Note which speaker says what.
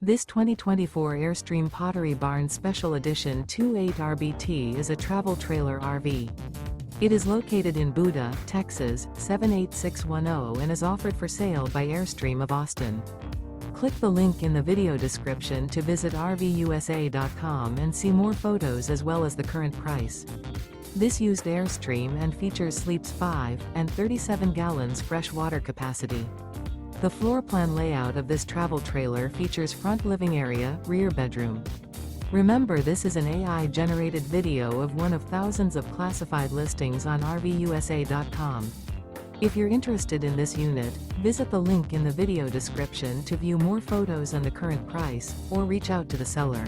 Speaker 1: This 2024 Airstream Pottery Barn Special Edition 28 RBT is a travel trailer RV. It is located in Buda, Texas, 78610 and is offered for sale by Airstream of Austin. Click the link in the video description to visit RVUSA.com and see more photos as well as the current price. This used Airstream and features sleeps 5 and 37 gallons fresh water capacity. The floor plan layout of this travel trailer features front living area, rear bedroom. Remember, this is an AI-generated video of one of thousands of classified listings on RVUSA.com. If you're interested in this unit, visit the link in the video description to view more photos and the current price, or reach out to the seller.